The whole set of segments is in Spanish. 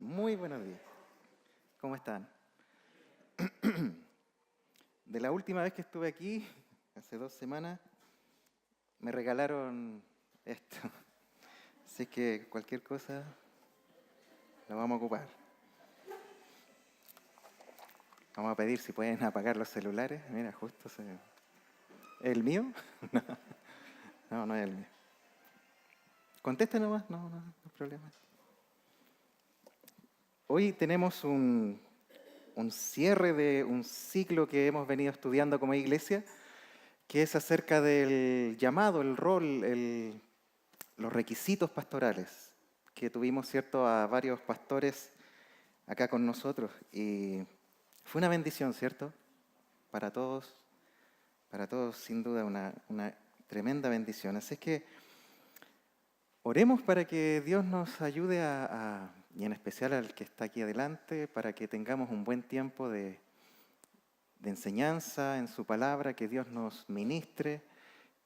Muy buenos días. ¿Cómo están? De la última vez que estuve aquí, hace 2 semanas, me regalaron esto. Así que cualquier cosa lo vamos a ocupar. Vamos a pedir si pueden apagar los celulares. Mira, justo se... ¿El mío? No, no es el mío. Conteste nomás, no hay problema. Hoy tenemos un cierre de un ciclo que hemos venido estudiando como iglesia, que es acerca del llamado, el rol, los requisitos pastorales, que tuvimos, ¿cierto?, a varios pastores acá con nosotros. Y fue una bendición, ¿cierto? Para todos sin duda una tremenda bendición. Así es que oremos para que Dios nos ayude y en especial al que está aquí adelante, para que tengamos un buen tiempo de enseñanza en su palabra, que Dios nos ministre,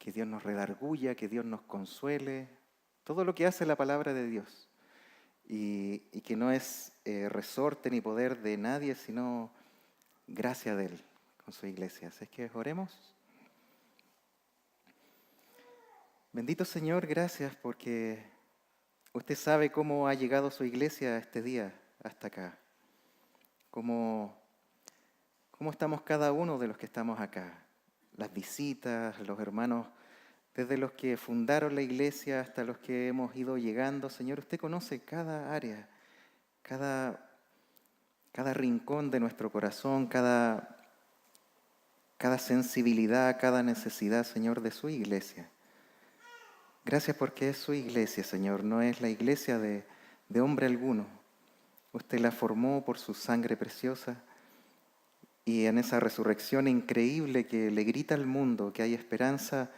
que Dios nos redarguya, que Dios nos consuele, todo lo que hace la palabra de Dios. Y que no es resorte ni poder de nadie, sino gracia de Él con su iglesia. Así es que oremos. Bendito Señor, gracias porque usted sabe cómo ha llegado su iglesia este día hasta acá. Cómo estamos cada uno de los que estamos acá. Las visitas, los hermanos, desde los que fundaron la iglesia hasta los que hemos ido llegando. Señor, usted conoce cada área, cada rincón de nuestro corazón, cada sensibilidad, cada necesidad, Señor, de su iglesia. Gracias porque es su iglesia, Señor, no es la iglesia de hombre alguno. Usted la formó por su sangre preciosa y en esa resurrección increíble que le grita al mundo que hay esperanza,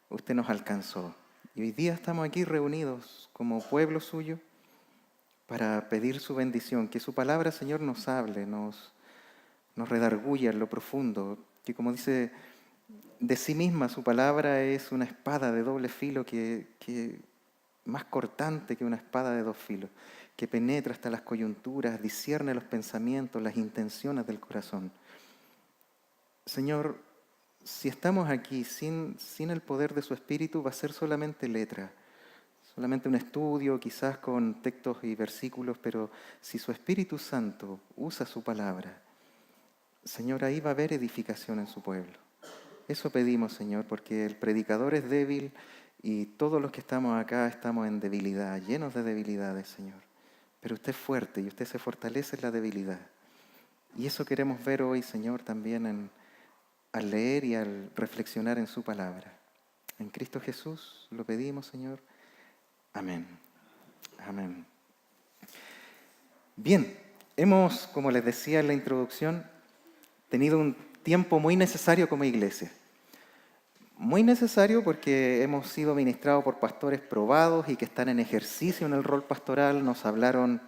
usted nos alcanzó. Y hoy día estamos aquí reunidos como pueblo suyo para pedir su bendición, que su palabra, Señor, nos hable, nos redarguya en lo profundo, que como dice de sí misma, su palabra es una espada de doble filo que más cortante que una espada de 2 filos, que penetra hasta las coyunturas, discierne los pensamientos, las intenciones del corazón. Señor, si estamos aquí sin el poder de su Espíritu, va a ser solamente letra, solamente un estudio, quizás con textos y versículos, pero si su Espíritu Santo usa su palabra, Señor, ahí va a haber edificación en su pueblo. Eso pedimos, Señor, porque el predicador es débil y todos los que estamos acá estamos en debilidad, llenos de debilidades, Señor. Pero usted es fuerte y usted se fortalece en la debilidad. Y eso queremos ver hoy, Señor, también al leer y al reflexionar en su palabra. En Cristo Jesús lo pedimos, Señor. Amén. Amén. Bien, hemos, como les decía en la introducción, tenido un tiempo muy necesario como iglesia. Muy necesario porque hemos sido ministrados por pastores probados y que están en ejercicio en el rol pastoral. Nos hablaron,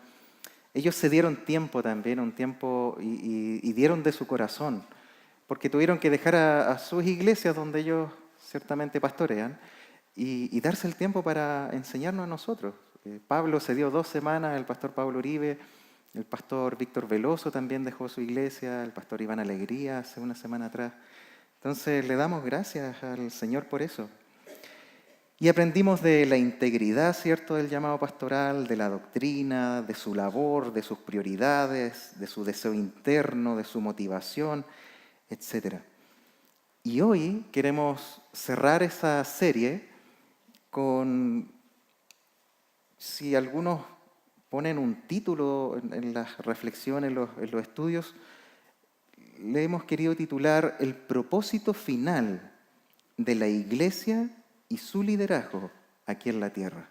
ellos se dieron tiempo también, un tiempo y dieron de su corazón, porque tuvieron que dejar a sus iglesias donde ellos ciertamente pastorean y darse el tiempo para enseñarnos a nosotros. Pablo se dio 2 semanas, el pastor Pablo Uribe, el pastor Víctor Veloso también dejó su iglesia, el pastor Iván Alegría hace una semana atrás. Entonces le damos gracias al Señor por eso. Y aprendimos de la integridad, ¿cierto?, del llamado pastoral, de la doctrina, de su labor, de sus prioridades, de su deseo interno, de su motivación, etc. Y hoy queremos cerrar esa serie con, si algunos ponen un título en las reflexiones, en los estudios, le hemos querido titular El propósito final de la iglesia y su liderazgo aquí en la tierra.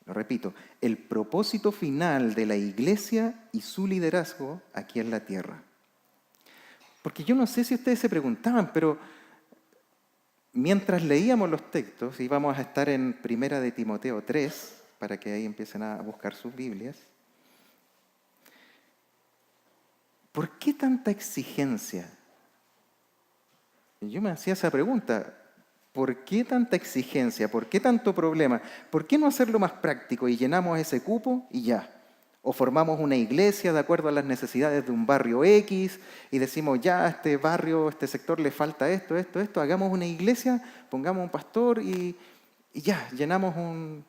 Lo repito, el propósito final de la iglesia y su liderazgo aquí en la tierra. Porque yo no sé si ustedes se preguntaban, pero mientras leíamos los textos, y vamos a estar en Primera de Timoteo 3, para que ahí empiecen a buscar sus Biblias, ¿por qué tanta exigencia? Yo me hacía esa pregunta. ¿Por qué tanta exigencia? ¿Por qué tanto problema? ¿Por qué no hacerlo más práctico y llenamos ese cupo y ya? O formamos una iglesia de acuerdo a las necesidades de un barrio X y decimos, ya, a este barrio, a este sector le falta esto, esto, esto, hagamos una iglesia, pongamos un pastor y ya, llenamos un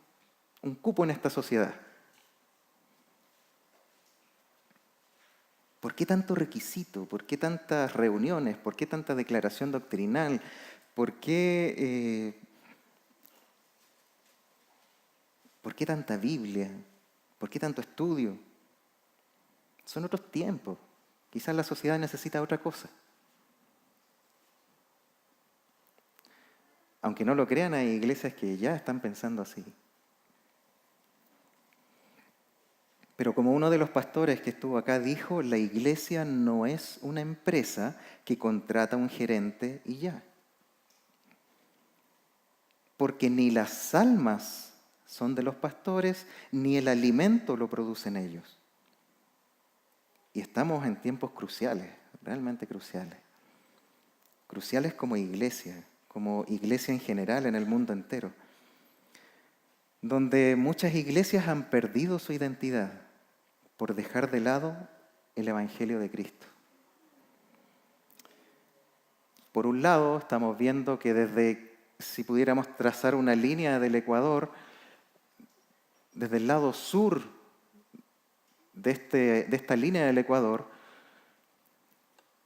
cupo en esta sociedad. ¿Por qué tanto requisito? ¿Por qué tantas reuniones? ¿Por qué tanta declaración doctrinal? ¿Por qué tanta Biblia? ¿Por qué tanto estudio? Son otros tiempos. Quizás la sociedad necesita otra cosa. Aunque no lo crean, hay iglesias que ya están pensando así. Pero como uno de los pastores que estuvo acá dijo, la iglesia no es una empresa que contrata a un gerente y ya. Porque ni las almas son de los pastores, ni el alimento lo producen ellos. Y estamos en tiempos cruciales, realmente cruciales. Cruciales como iglesia en general en el mundo entero. Donde muchas iglesias han perdido su identidad por dejar de lado el Evangelio de Cristo. Por un lado, estamos viendo que si pudiéramos trazar una línea del Ecuador, desde el lado sur de esta línea del Ecuador,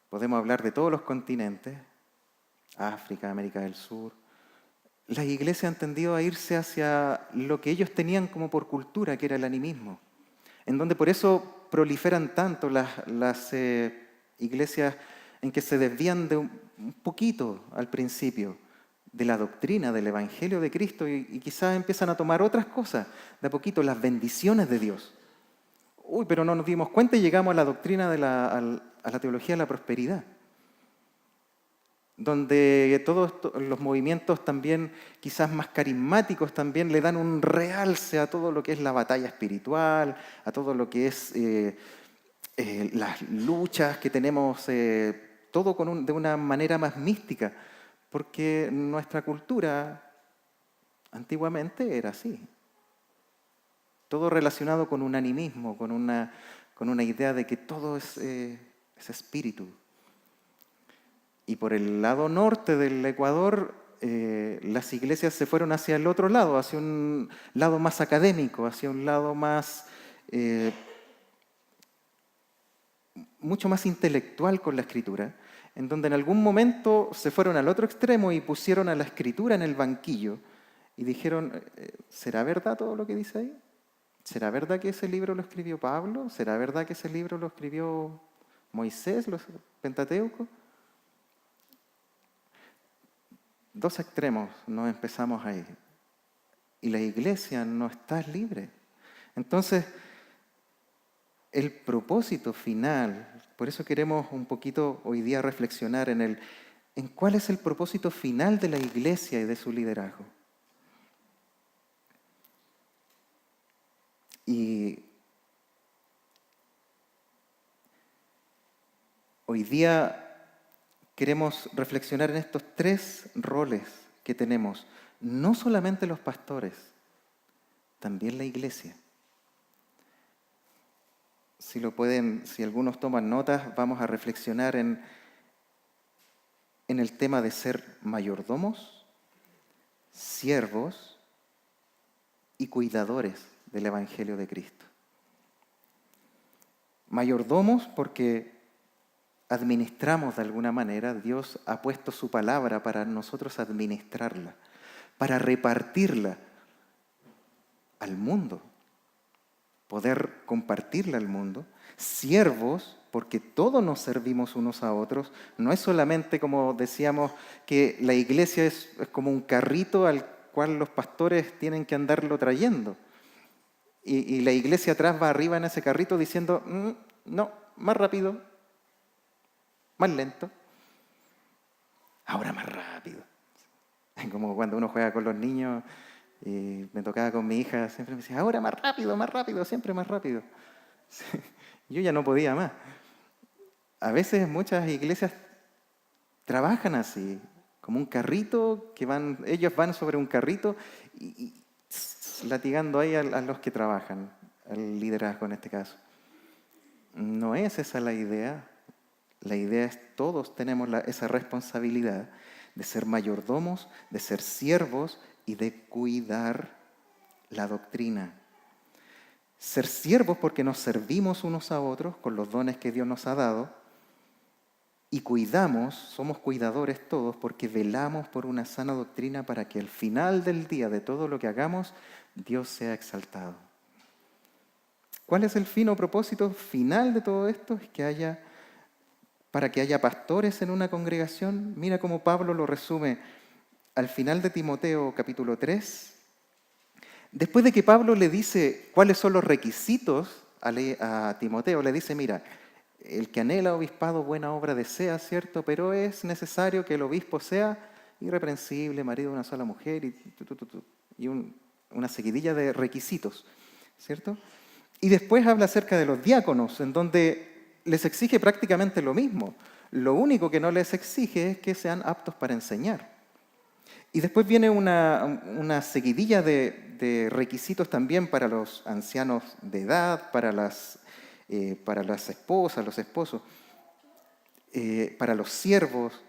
podemos hablar de todos los continentes, África, América del Sur. Las iglesias han tendido a irse hacia lo que ellos tenían como por cultura, que era el animismo, en donde por eso proliferan tanto las iglesias en que se desvían de un poquito al principio de la doctrina del Evangelio de Cristo y quizás empiezan a tomar otras cosas, de a poquito, las bendiciones de Dios. Pero no nos dimos cuenta y llegamos a la doctrina a la teología de la prosperidad, donde todos los movimientos también, quizás más carismáticos, también le dan un realce a todo lo que es la batalla espiritual, a todo lo que es las luchas que tenemos, todo de una manera más mística, porque nuestra cultura antiguamente era así. Todo relacionado con un animismo, con una idea de que todo es espíritu. Y por el lado norte del Ecuador, las iglesias se fueron hacia el otro lado, hacia un lado más académico, hacia un lado más, mucho más intelectual con la escritura, en donde en algún momento se fueron al otro extremo y pusieron a la escritura en el banquillo y dijeron, ¿será verdad todo lo que dice ahí? ¿Será verdad que ese libro lo escribió Pablo? ¿Será verdad que ese libro lo escribió Moisés, los Pentateucos? Dos extremos nos empezamos a ir. Y la iglesia no está libre. Entonces, el propósito final, por eso queremos un poquito hoy día reflexionar en cuál es el propósito final de la iglesia y de su liderazgo. Y hoy día queremos reflexionar en estos tres roles que tenemos, no solamente los pastores, también la iglesia. Si algunos toman notas, vamos a reflexionar en el tema de ser mayordomos, siervos y cuidadores del Evangelio de Cristo. Mayordomos porque administramos de alguna manera, Dios ha puesto su palabra para nosotros administrarla, para repartirla al mundo, poder compartirla al mundo. Siervos, porque todos nos servimos unos a otros, no es solamente como decíamos que la iglesia es como un carrito al cual los pastores tienen que andarlo trayendo. Y la iglesia atrás va arriba en ese carrito diciendo, no, más rápido, más lento, ahora más rápido. Como cuando uno juega con los niños y me tocaba con mi hija, siempre me decía, ahora más rápido, siempre más rápido. Yo ya no podía más. A veces muchas iglesias trabajan así, como un carrito, ellos van sobre un carrito y latigando ahí a los que trabajan. al liderazgo en este caso. No es esa la idea. La idea es todos tenemos esa responsabilidad de ser mayordomos, de ser siervos y de cuidar la doctrina. Ser siervos porque nos servimos unos a otros con los dones que Dios nos ha dado, y cuidamos, somos cuidadores todos porque velamos por una sana doctrina para que al final del día de todo lo que hagamos, Dios sea exaltado. ¿Cuál es el fin o propósito final de todo esto? Es que para que haya pastores en una congregación. Mira cómo Pablo lo resume al final de Timoteo capítulo 3. Después de que Pablo le dice cuáles son los requisitos a Timoteo, le dice, mira, el que anhela obispado buena obra desea, ¿cierto? Pero es necesario que el obispo sea irreprensible, marido de una sola mujer y una seguidilla de requisitos, ¿cierto? Y después habla acerca de los diáconos, en donde les exige prácticamente lo mismo. Lo único que no les exige es que sean aptos para enseñar. Y después viene una seguidilla de requisitos también para los ancianos de edad, para las esposas, los esposos, para los siervos.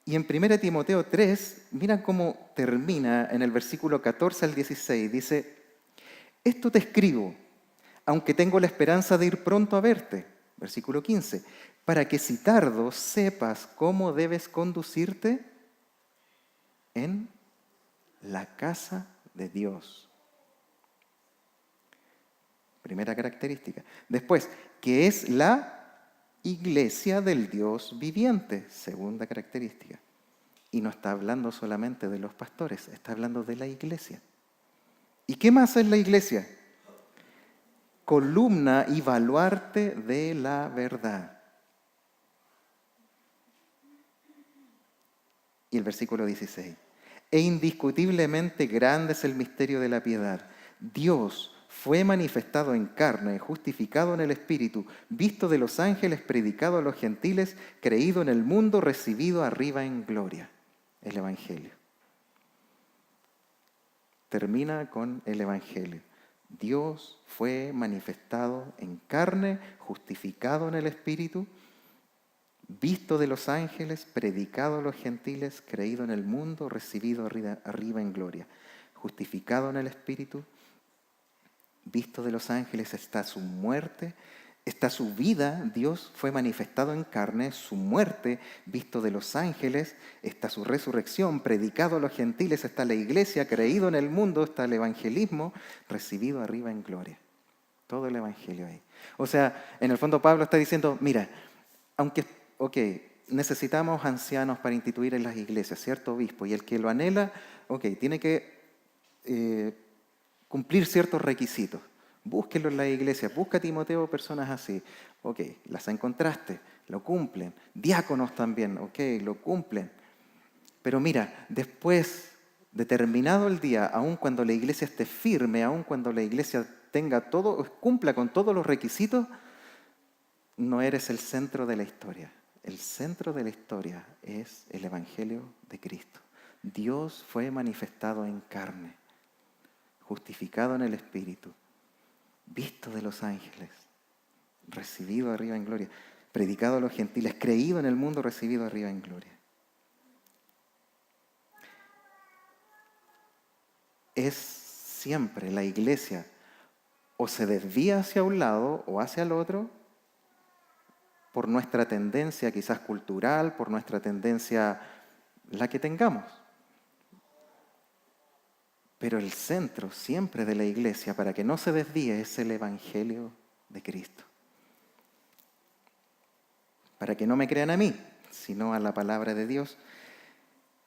Y en 1 Timoteo 3, mira cómo termina en el versículo 14 al 16. Dice, esto te escribo, aunque tengo la esperanza de ir pronto a verte. Versículo 15, para que si tardo sepas cómo debes conducirte en la casa de Dios. Primera característica. Después, que es la iglesia del Dios viviente. Segunda característica. Y no está hablando solamente de los pastores, está hablando de la iglesia. ¿Y qué más es la iglesia? Columna y baluarte de la verdad. Y el versículo 16. E indiscutiblemente grande es el misterio de la piedad. Dios fue manifestado en carne, justificado en el Espíritu, visto de los ángeles, predicado a los gentiles, creído en el mundo, recibido arriba en gloria. El Evangelio. Termina con el Evangelio. Dios fue manifestado en carne, justificado en el Espíritu, visto de los ángeles, predicado a los gentiles, creído en el mundo, recibido arriba en gloria. Justificado en el Espíritu, visto de los ángeles, está su muerte, está su vida. Dios fue manifestado en carne, su muerte, visto de los ángeles, está su resurrección, predicado a los gentiles, está la iglesia, creído en el mundo, está el evangelismo, recibido arriba en gloria. Todo el evangelio ahí. O sea, en el fondo Pablo está diciendo, mira, aunque, necesitamos ancianos para instituir en las iglesias, ¿cierto, obispo? Y el que lo anhela, tiene que cumplir ciertos requisitos. Búsquelo en la iglesia, busca a Timoteo personas así. Las encontraste, lo cumplen. Diáconos también, lo cumplen. Pero mira, después de terminado el día, aun cuando la iglesia esté firme, aun cuando la iglesia cumpla con todos los requisitos, no eres el centro de la historia. El centro de la historia es el Evangelio de Cristo. Dios fue manifestado en carne, justificado en el Espíritu, visto de los ángeles, recibido arriba en gloria, predicado a los gentiles, creído en el mundo, recibido arriba en gloria. Es siempre la iglesia o se desvía hacia un lado o hacia el otro por nuestra tendencia quizás cultural, por nuestra tendencia, la que tengamos. Pero el centro siempre de la iglesia, para que no se desvíe, es el Evangelio de Cristo. Para que no me crean a mí, sino a la palabra de Dios.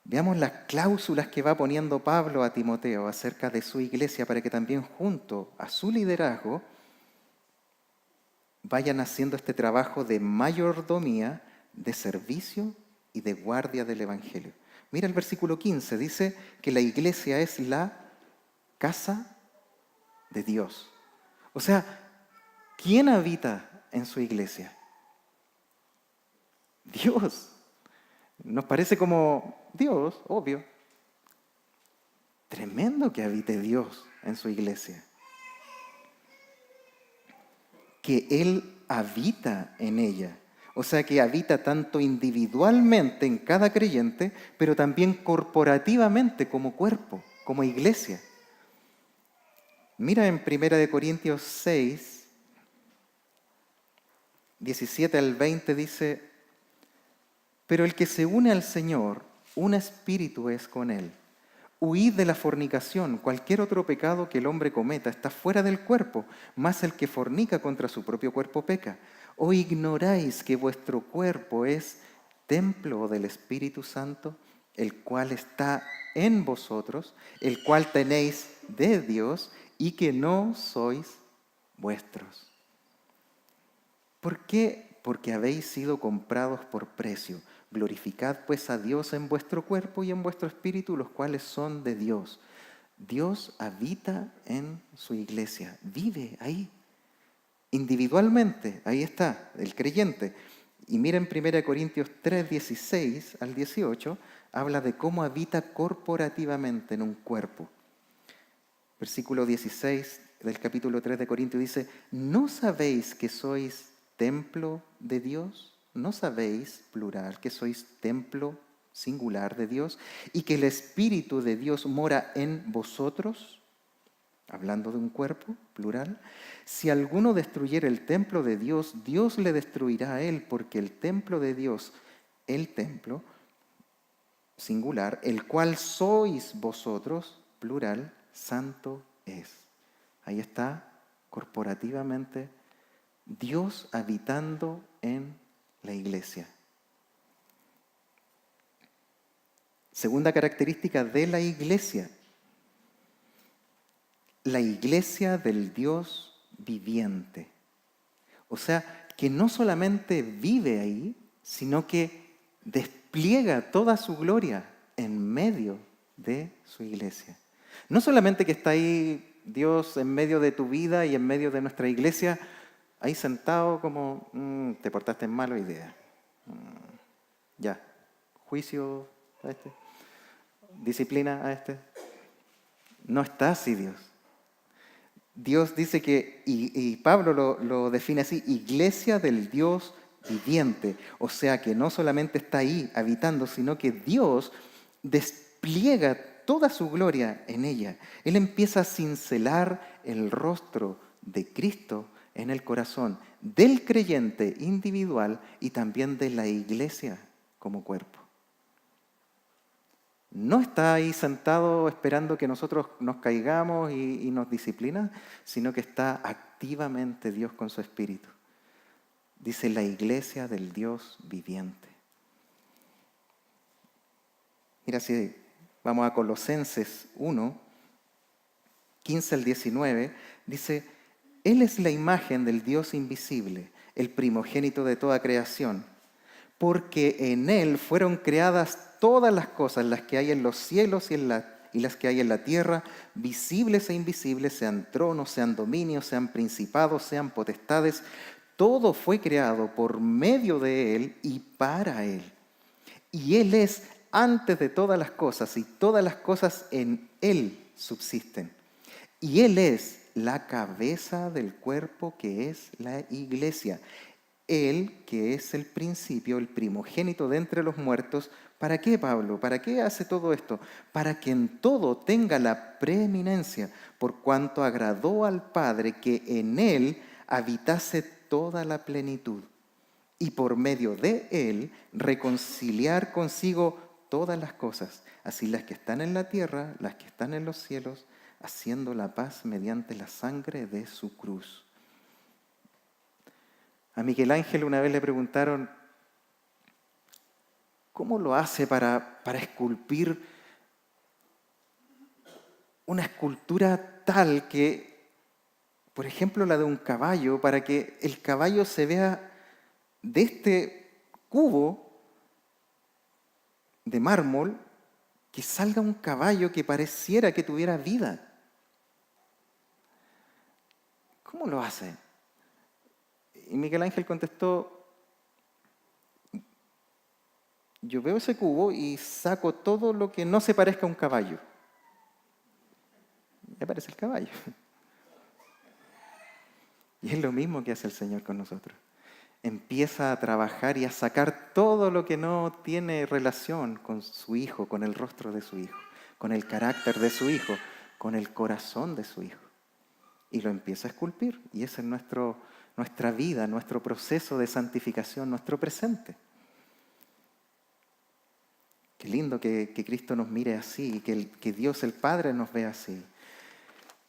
Veamos las cláusulas que va poniendo Pablo a Timoteo acerca de su iglesia, para que también junto a su liderazgo vayan haciendo este trabajo de mayordomía, de servicio y de guardia del Evangelio. Mira el versículo 15, dice que la iglesia es la casa de Dios. O sea, ¿quién habita en su iglesia? Dios. Nos parece como Dios, obvio. Tremendo que habite Dios en su iglesia. que Él habita en ella. O sea que habita tanto individualmente en cada creyente, pero también corporativamente como cuerpo, como iglesia. Mira en 1 Corintios 6, 17 al 20 dice: pero el que se une al Señor, un espíritu es con Él. Huid de la fornicación. Cualquier otro pecado que el hombre cometa está fuera del cuerpo, mas el que fornica contra su propio cuerpo peca. ¿O ignoráis que vuestro cuerpo es templo del Espíritu Santo, el cual está en vosotros, el cual tenéis de Dios y que no sois vuestros? ¿Por qué? Porque habéis sido comprados por precio. Glorificad pues a Dios en vuestro cuerpo y en vuestro espíritu, los cuales son de Dios. Dios habita en su iglesia, vive ahí, individualmente, ahí está, el creyente. Y miren 1 Corintios 3, 16 al 18, habla de cómo habita corporativamente en un cuerpo. Versículo 16 del capítulo 3 de Corintios dice: ¿no sabéis que sois templo de Dios? ¿No sabéis, plural, que sois templo singular de Dios y que el Espíritu de Dios mora en vosotros? Hablando de un cuerpo, plural. Si alguno destruyera el templo de Dios, Dios le destruirá a él, porque el templo de Dios, el templo singular, el cual sois vosotros, plural, santo es. Ahí está, corporativamente, Dios habitando en la iglesia. Segunda característica de la iglesia del Dios viviente. O sea, que no solamente vive ahí, sino que despliega toda su gloria en medio de su iglesia. No solamente que está ahí Dios en medio de tu vida y en medio de nuestra iglesia, ahí sentado como, te portaste mal hoy día. Ya, juicio a este, disciplina a este. No está así Dios. Dios dice que, y Pablo lo define así, iglesia del Dios viviente. O sea que no solamente está ahí habitando, sino que Dios despliega toda su gloria en ella. Él empieza a cincelar el rostro de Cristo en el corazón del creyente individual y también de la iglesia como cuerpo. No está ahí sentado esperando que nosotros nos caigamos y nos disciplina, sino que está activamente Dios con su Espíritu. Dice la iglesia del Dios viviente. Mira, si vamos a Colosenses 1, 15 al 19, dice: Él es la imagen del Dios invisible, el primogénito de toda creación, porque en Él fueron creadas todas las cosas, las que hay en los cielos y las que hay en la tierra, visibles e invisibles, sean tronos, sean dominios, sean principados, sean potestades. Todo fue creado por medio de Él y para Él. Y Él es antes de todas las cosas, y todas las cosas en Él subsisten. Y Él es la cabeza del cuerpo, que es la iglesia. Él, que es el principio, el primogénito de entre los muertos. ¿Para qué, Pablo? ¿Para qué hace todo esto? Para que en todo tenga la preeminencia, por cuanto agradó al Padre que en Él habitase toda la plenitud, y por medio de Él reconciliar consigo todas las cosas, así las que están en la tierra, las que están en los cielos, haciendo la paz mediante la sangre de su cruz. A Miguel Ángel una vez le preguntaron, ¿cómo lo hace para esculpir una escultura tal que, por ejemplo, la de un caballo, para que el caballo se vea de este cubo de mármol, que salga un caballo que pareciera que tuviera vida? ¿Cómo lo hace? Y Miguel Ángel contestó: yo veo ese cubo y saco todo lo que no se parezca a un caballo. Me parece el caballo. Y es lo mismo que hace el Señor con nosotros. Empieza a trabajar y a sacar todo lo que no tiene relación con su Hijo, con el rostro de su Hijo, con el carácter de su Hijo, con el corazón de su Hijo. Y lo empieza a esculpir. Y ese es nuestra vida, nuestro proceso de santificación, nuestro presente. Qué lindo que Cristo nos mire así, que Dios el Padre nos vea así.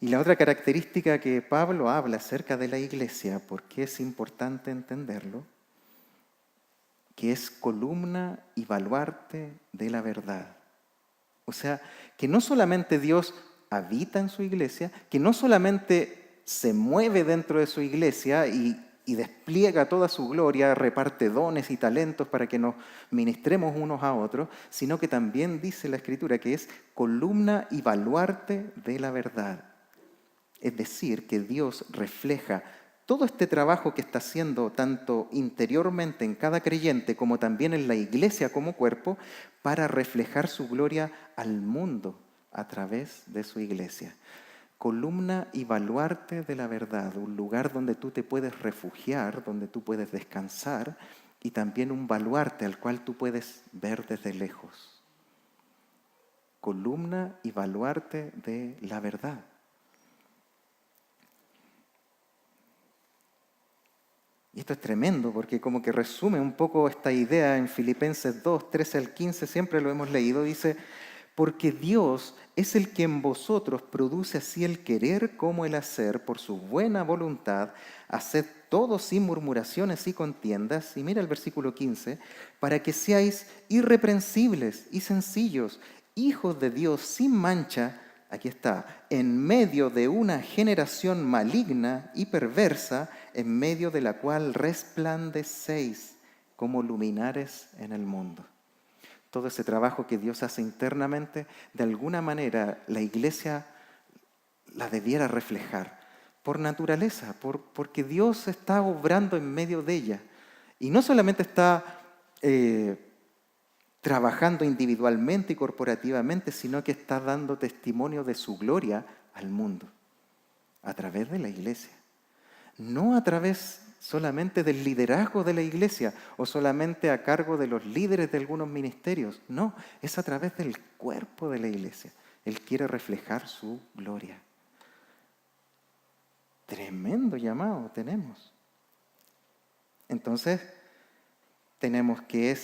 Y la otra característica que Pablo habla acerca de la iglesia, porque es importante entenderlo, que es columna y baluarte de la verdad. O sea, que no solamente Dios habita en su iglesia, que no solamente se mueve dentro de su iglesia y despliega toda su gloria, reparte dones y talentos para que nos ministremos unos a otros, sino que también dice la Escritura que es columna y baluarte de la verdad. Es decir, que Dios refleja todo este trabajo que está haciendo tanto interiormente en cada creyente como también en la iglesia como cuerpo para reflejar su gloria al mundo a través de su iglesia. Columna y baluarte de la verdad, un lugar donde tú te puedes refugiar, donde tú puedes descansar y también un baluarte al cual tú puedes ver desde lejos. Columna y baluarte de la verdad. Y esto es tremendo porque como que resume un poco esta idea en Filipenses 2, 13 al 15, siempre lo hemos leído, dice, porque Dios es el que en vosotros produce así el querer como el hacer por su buena voluntad, haced todo sin murmuraciones y contiendas, y mira el versículo 15, para que seáis irreprensibles y sencillos, hijos de Dios sin mancha, aquí está, en medio de una generación maligna y perversa, en medio de la cual resplandecéis como luminares en el mundo. Todo ese trabajo que Dios hace internamente, de alguna manera la iglesia la debiera reflejar, por naturaleza, porque Dios está obrando en medio de ella. Y no solamente está trabajando individualmente y corporativamente, sino que está dando testimonio de su gloria al mundo, a través de la iglesia. No a través solamente del liderazgo de la iglesia o solamente a cargo de los líderes de algunos ministerios. No, es a través del cuerpo de la iglesia. Él quiere reflejar su gloria. Tremendo llamado tenemos. Entonces, tenemos que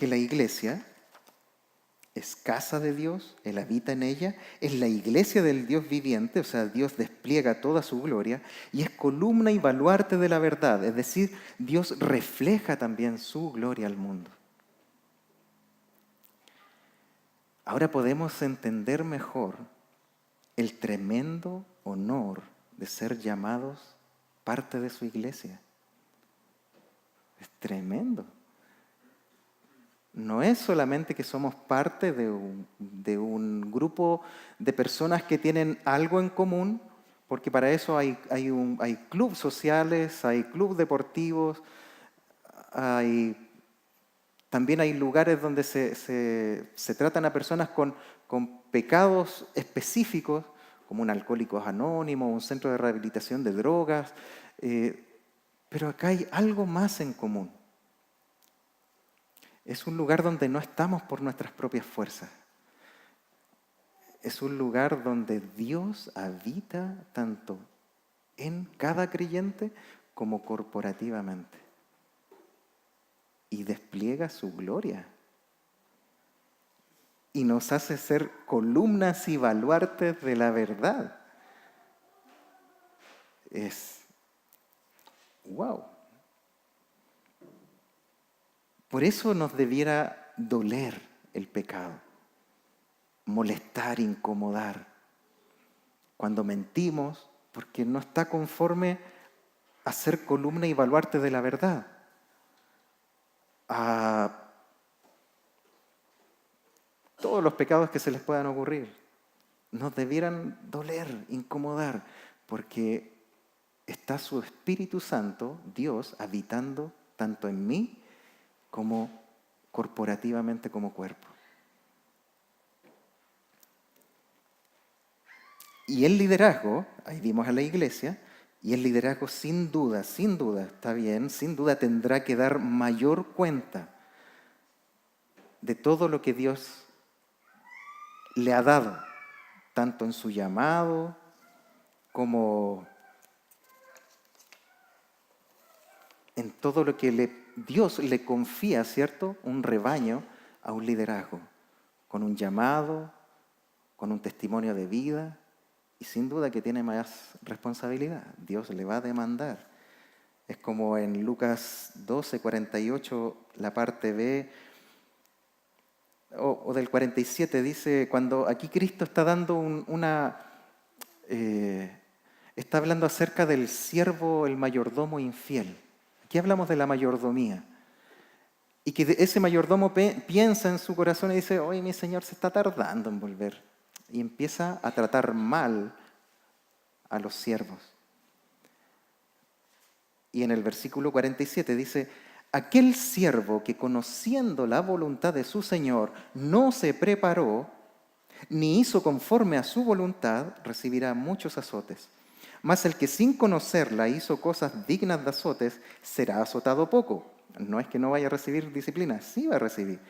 la iglesia es casa de Dios, Él habita en ella, es la iglesia del Dios viviente, o sea, Dios despliega toda su gloria, y es columna y baluarte de la verdad, es decir, Dios refleja también su gloria al mundo. Ahora podemos entender mejor el tremendo honor de ser llamados parte de su iglesia. Es tremendo. No es solamente que somos parte de un grupo de personas que tienen algo en común, porque para eso hay clubes sociales, hay clubes deportivos, también hay lugares donde se tratan a personas con pecados específicos, como un Alcohólicos Anónimos, un centro de rehabilitación de drogas, pero acá hay algo más en común. Es un lugar donde no estamos por nuestras propias fuerzas. Es un lugar donde Dios habita tanto en cada creyente como corporativamente. Y despliega su gloria. Y nos hace ser columnas y baluartes de la verdad. Es wow. Por eso nos debiera doler el pecado, molestar, incomodar. Cuando mentimos, porque no está conforme a ser columna y baluarte de la verdad. A todos los pecados que se les puedan ocurrir. Nos debieran doler, incomodar, porque está su Espíritu Santo, Dios, habitando tanto en mí como corporativamente como cuerpo. Y el liderazgo, ahí vimos a la iglesia, y el liderazgo sin duda, está bien, sin duda tendrá que dar mayor cuenta de todo lo que Dios le ha dado, tanto en su llamado como en todo lo que Dios le confía, ¿cierto? Un rebaño a un liderazgo, con un llamado, con un testimonio de vida, y sin duda que tiene más responsabilidad. Dios le va a demandar. Es como en Lucas 12:48, la parte B, o del 47, dice, cuando aquí Cristo está dando está hablando acerca del siervo, el mayordomo infiel. Aquí hablamos de la mayordomía. Y que ese mayordomo piensa en su corazón y dice, oye, mi señor se está tardando en volver. Y empieza a tratar mal a los siervos. Y en el versículo 47 dice, aquel siervo que conociendo la voluntad de su señor no se preparó, ni hizo conforme a su voluntad, recibirá muchos azotes. Mas el que sin conocerla hizo cosas dignas de azotes, será azotado poco. No es que no vaya a recibir disciplina, sí va a recibir.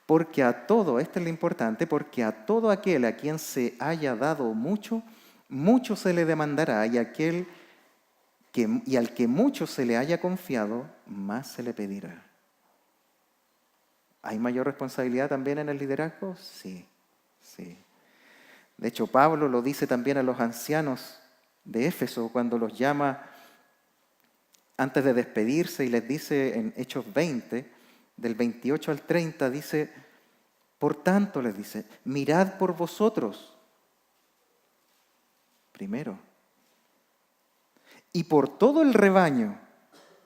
Porque a todo, esto es lo importante, porque a todo aquel a quien se haya dado mucho, mucho se le demandará, y al que mucho se le haya confiado, más se le pedirá. ¿Hay mayor responsabilidad también en el liderazgo? Sí, sí. De hecho, Pablo lo dice también a los ancianos de Éfeso cuando los llama antes de despedirse y les dice en Hechos 20, del 28 al 30, dice, por tanto les dice, mirad por vosotros primero y por todo el rebaño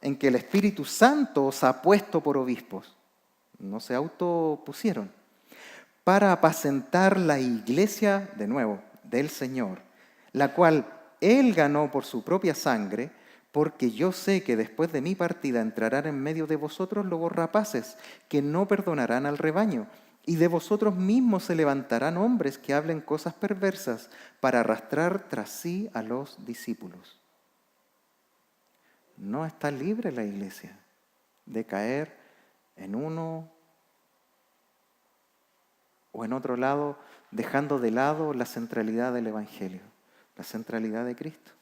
en que el Espíritu Santo os ha puesto por obispos. No se autopusieron. Para apacentar la iglesia, de nuevo, del Señor, la cual Él ganó por su propia sangre, porque yo sé que después de mi partida entrarán en medio de vosotros lobos rapaces, que no perdonarán al rebaño, y de vosotros mismos se levantarán hombres que hablen cosas perversas para arrastrar tras sí a los discípulos. No está libre la iglesia de caer en uno o en otro lado, dejando de lado la centralidad del Evangelio, la centralidad de Cristo.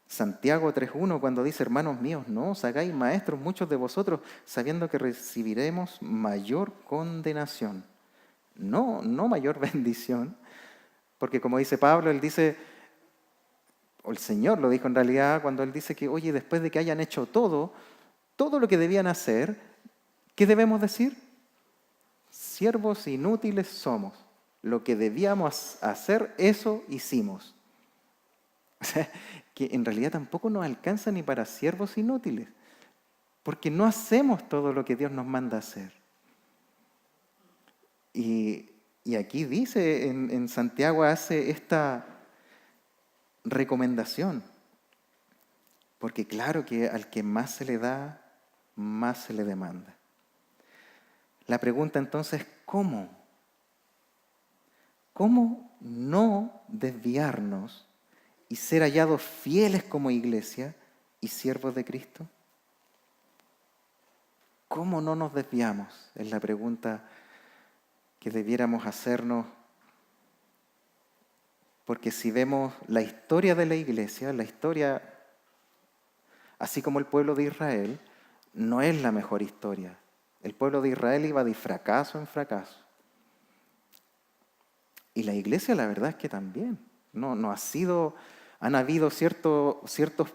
Santiago 3:1, cuando dice, hermanos míos, no os hagáis maestros muchos de vosotros, sabiendo que recibiremos mayor condenación. No mayor bendición, porque como dice Pablo, él dice, o el Señor lo dijo en realidad, cuando él dice que, oye, después de que hayan hecho todo lo que debían hacer, ¿qué debemos decir? Siervos inútiles somos. Lo que debíamos hacer, eso hicimos. O sea, que en realidad tampoco nos alcanza ni para siervos inútiles, porque no hacemos todo lo que Dios nos manda hacer. Y aquí dice, en Santiago hace esta recomendación, porque claro que al que más se le da, más se le demanda. La pregunta entonces, ¿cómo? ¿Cómo no desviarnos y ser hallados fieles como iglesia y siervos de Cristo? ¿Cómo no nos desviamos? Es la pregunta que debiéramos hacernos, porque si vemos la historia de la iglesia, la historia, así como el pueblo de Israel, no es la mejor historia. El pueblo de Israel iba de fracaso en fracaso. Y la iglesia, la verdad es que también. Han habido ciertos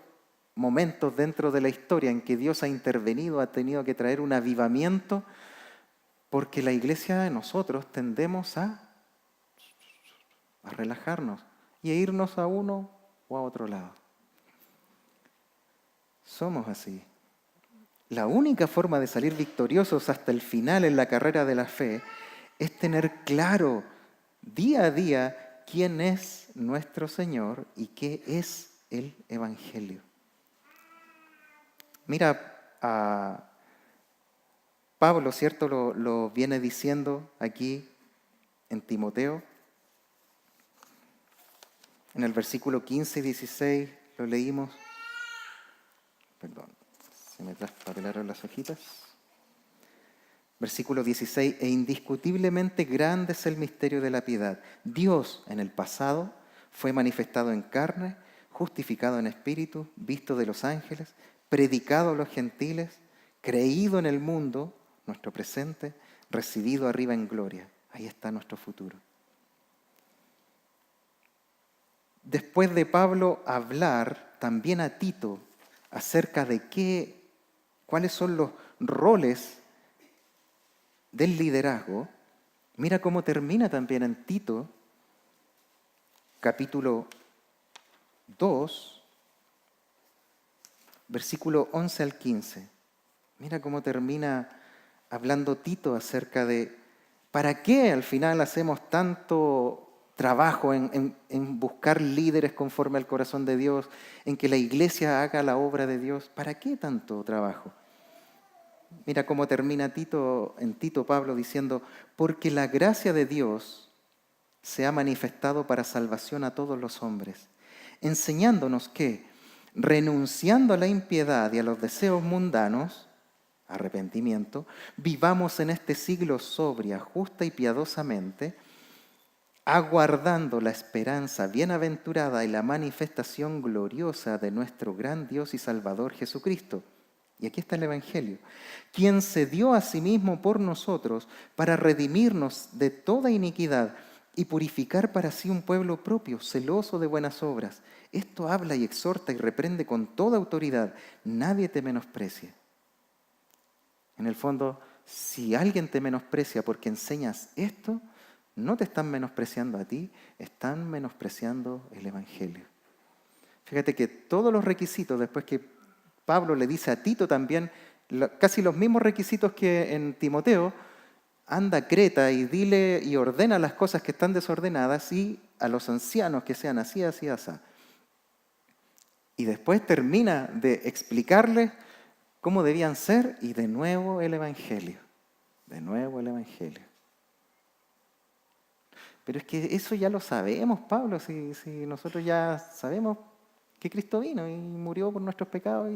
momentos dentro de la historia en que Dios ha intervenido, ha tenido que traer un avivamiento, porque la iglesia, nosotros tendemos a relajarnos y a irnos a uno o a otro lado. Somos así. La única forma de salir victoriosos hasta el final en la carrera de la fe es tener claro día a día quién es nuestro Señor y qué es el Evangelio. Mira, a Pablo, ¿cierto? Lo viene diciendo aquí en Timoteo. En el versículo 15 y 16 lo leímos. Perdón, se me traspapelaron las hojitas. Versículo 16, e indiscutiblemente grande es el misterio de la piedad. Dios en el pasado fue manifestado en carne, justificado en espíritu, visto de los ángeles, predicado a los gentiles, creído en el mundo, nuestro presente, recibido arriba en gloria. Ahí está nuestro futuro. Después de Pablo hablar también a Tito acerca de cuáles son los roles del liderazgo, mira cómo termina también en Tito, capítulo 2, versículo 11 al 15. Mira cómo termina hablando Tito acerca de para qué al final hacemos tanto trabajo en buscar líderes conforme al corazón de Dios, en que la iglesia haga la obra de Dios. ¿Para qué tanto trabajo? Mira cómo termina en Tito Pablo diciendo, porque la gracia de Dios se ha manifestado para salvación a todos los hombres, enseñándonos que, renunciando a la impiedad y a los deseos mundanos, arrepentimiento, vivamos en este siglo sobria, justa y piadosamente, aguardando la esperanza bienaventurada y la manifestación gloriosa de nuestro gran Dios y Salvador Jesucristo. Y aquí está el Evangelio, quien se dio a sí mismo por nosotros para redimirnos de toda iniquidad y purificar para sí un pueblo propio, celoso de buenas obras. Esto habla y exhorta y reprende con toda autoridad. Nadie te menosprecie. En el fondo, si alguien te menosprecia porque enseñas esto, no te están menospreciando a ti, están menospreciando el Evangelio. Fíjate que todos los requisitos, después que Pablo le dice a Tito también, casi los mismos requisitos que en Timoteo, anda a Creta y dile y ordena las cosas que están desordenadas y a los ancianos que sean así, así, así. Y después termina de explicarles cómo debían ser y de nuevo el Evangelio. De nuevo el Evangelio. Pero es que eso ya lo sabemos, Pablo, si nosotros ya sabemos que Cristo vino y murió por nuestros pecados.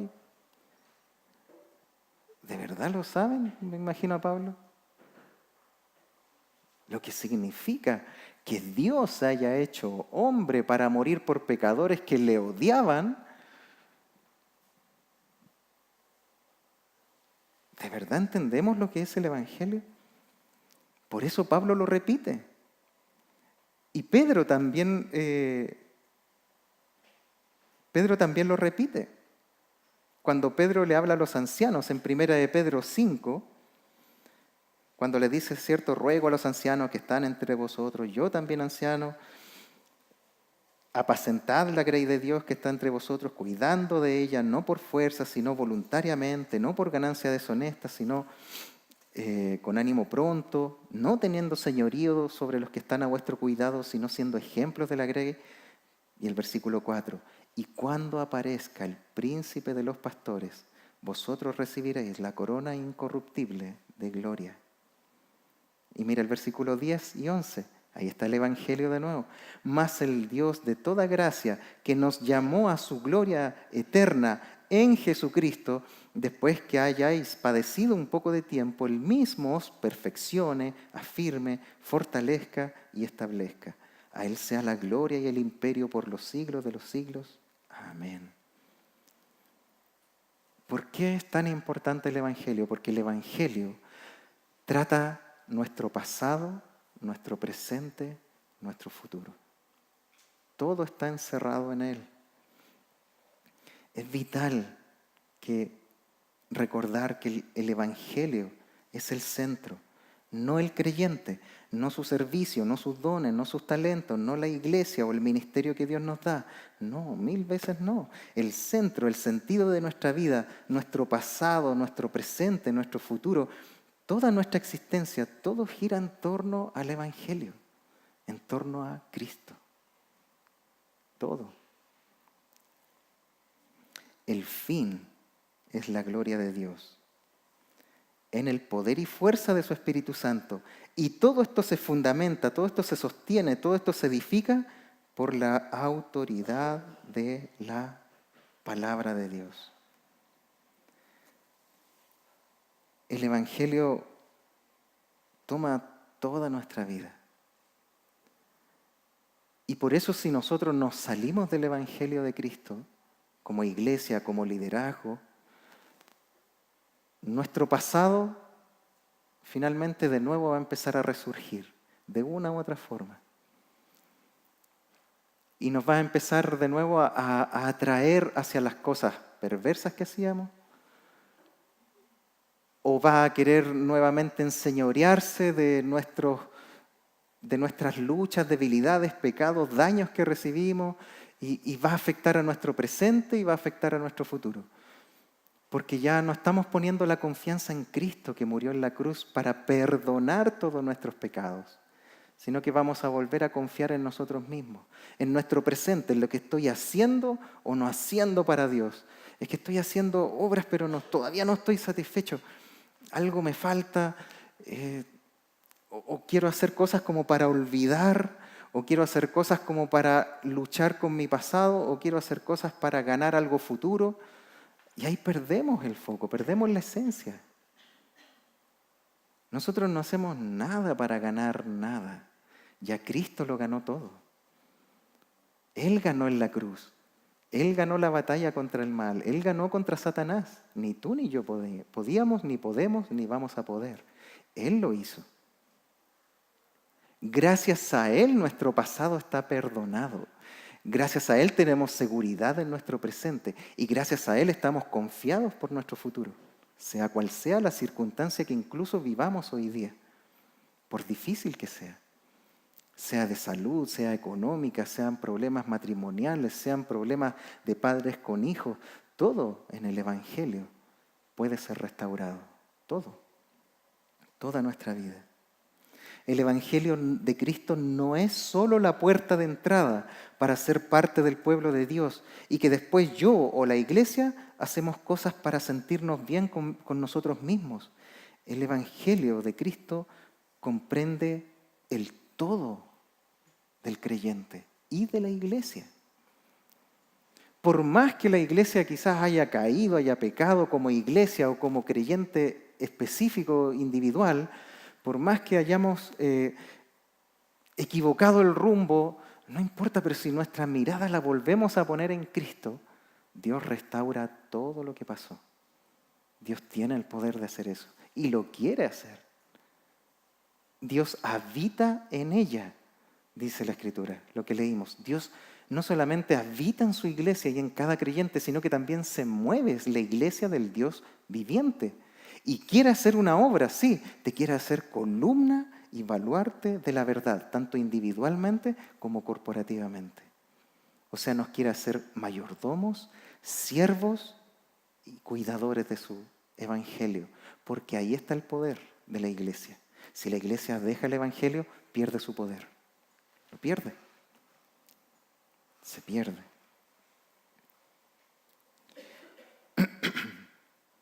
¿De verdad lo saben? Me imagino a Pablo. Lo que significa que Dios haya hecho hombre para morir por pecadores que le odiaban. ¿De verdad entendemos lo que es el Evangelio? Por eso Pablo lo repite. Y Pedro también lo repite. Cuando Pedro le habla a los ancianos en 1 de Pedro 5, cuando le dice, cierto, ruego a los ancianos que están entre vosotros, yo también anciano, apacentad la grey de Dios que está entre vosotros, cuidando de ella, no por fuerza, sino voluntariamente, no por ganancia deshonesta, sino con ánimo pronto, no teniendo señorío sobre los que están a vuestro cuidado, sino siendo ejemplos de la grey. Y el versículo 4, y cuando aparezca el príncipe de los pastores, vosotros recibiréis la corona incorruptible de gloria. Y mira el versículo 10 y 11, ahí está el Evangelio de nuevo. Mas el Dios de toda gracia, que nos llamó a su gloria eterna en Jesucristo, después que hayáis padecido un poco de tiempo, Él mismo os perfeccione, afirme, fortalezca y establezca. A Él sea la gloria y el imperio por los siglos de los siglos. Amén. ¿Por qué es tan importante el Evangelio? Porque el Evangelio trata nuestro pasado, nuestro presente, nuestro futuro. Todo está encerrado en Él. Es vital recordar que el Evangelio es el centro, no el creyente, no su servicio, no sus dones, no sus talentos, no la iglesia o el ministerio que Dios nos da. No, 1000 veces no. El centro, el sentido de nuestra vida, nuestro pasado, nuestro presente, nuestro futuro, toda nuestra existencia, todo gira en torno al Evangelio, en torno a Cristo. Todo. El fin es la gloria de Dios en el poder y fuerza de su Espíritu Santo. Y todo esto se fundamenta, todo esto se sostiene, todo esto se edifica por la autoridad de la palabra de Dios. El Evangelio toma toda nuestra vida. Y por eso si nosotros nos salimos del Evangelio de Cristo, como iglesia, como liderazgo, nuestro pasado finalmente de nuevo va a empezar a resurgir de una u otra forma. Y nos va a empezar de nuevo a atraer hacia las cosas perversas que hacíamos, o va a querer nuevamente enseñorearse de nuestras luchas, debilidades, pecados, daños que recibimos, y va a afectar a nuestro presente y va a afectar a nuestro futuro. Porque ya no estamos poniendo la confianza en Cristo que murió en la cruz para perdonar todos nuestros pecados, sino que vamos a volver a confiar en nosotros mismos, en nuestro presente, en lo que estoy haciendo o no haciendo para Dios. Es que estoy haciendo obras, pero todavía no estoy satisfecho. Algo me falta, o quiero hacer cosas como para olvidar, o quiero hacer cosas como para luchar con mi pasado, o quiero hacer cosas para ganar algo futuro. Y ahí perdemos el foco, perdemos la esencia. Nosotros no hacemos nada para ganar nada. Ya Cristo lo ganó todo. Él ganó en la cruz. Él ganó la batalla contra el mal. Él ganó contra Satanás. Ni tú ni yo podíamos, ni podemos, ni vamos a poder. Él lo hizo. Gracias a Él nuestro pasado está perdonado. Gracias a Él tenemos seguridad en nuestro presente. Y gracias a Él estamos confiados por nuestro futuro. Sea cual sea la circunstancia que incluso vivamos hoy día. Por difícil que sea. Sea de salud, sea económica, sean problemas matrimoniales, sean problemas de padres con hijos, todo en el Evangelio puede ser restaurado. Todo. Toda nuestra vida. El Evangelio de Cristo no es solo la puerta de entrada para ser parte del pueblo de Dios y que después yo o la iglesia hacemos cosas para sentirnos bien con nosotros mismos. El Evangelio de Cristo comprende el todo del creyente y de la iglesia. Por más que la iglesia quizás haya caído, haya pecado como iglesia o como creyente específico, individual, por más que hayamos equivocado el rumbo, no importa, pero si nuestra mirada la volvemos a poner en Cristo, Dios restaura todo lo que pasó. Dios tiene el poder de hacer eso y lo quiere hacer. Dios habita en ella, dice la Escritura, lo que leímos. Dios no solamente habita en su iglesia y en cada creyente, sino que también se mueve, es la iglesia del Dios viviente. Y quiere hacer una obra, sí, te quiere hacer columna y baluarte de la verdad, tanto individualmente como corporativamente. O sea, nos quiere hacer mayordomos, siervos y cuidadores de su evangelio, porque ahí está el poder de la iglesia. Si la iglesia deja el evangelio, pierde su poder. Lo pierde. Se pierde.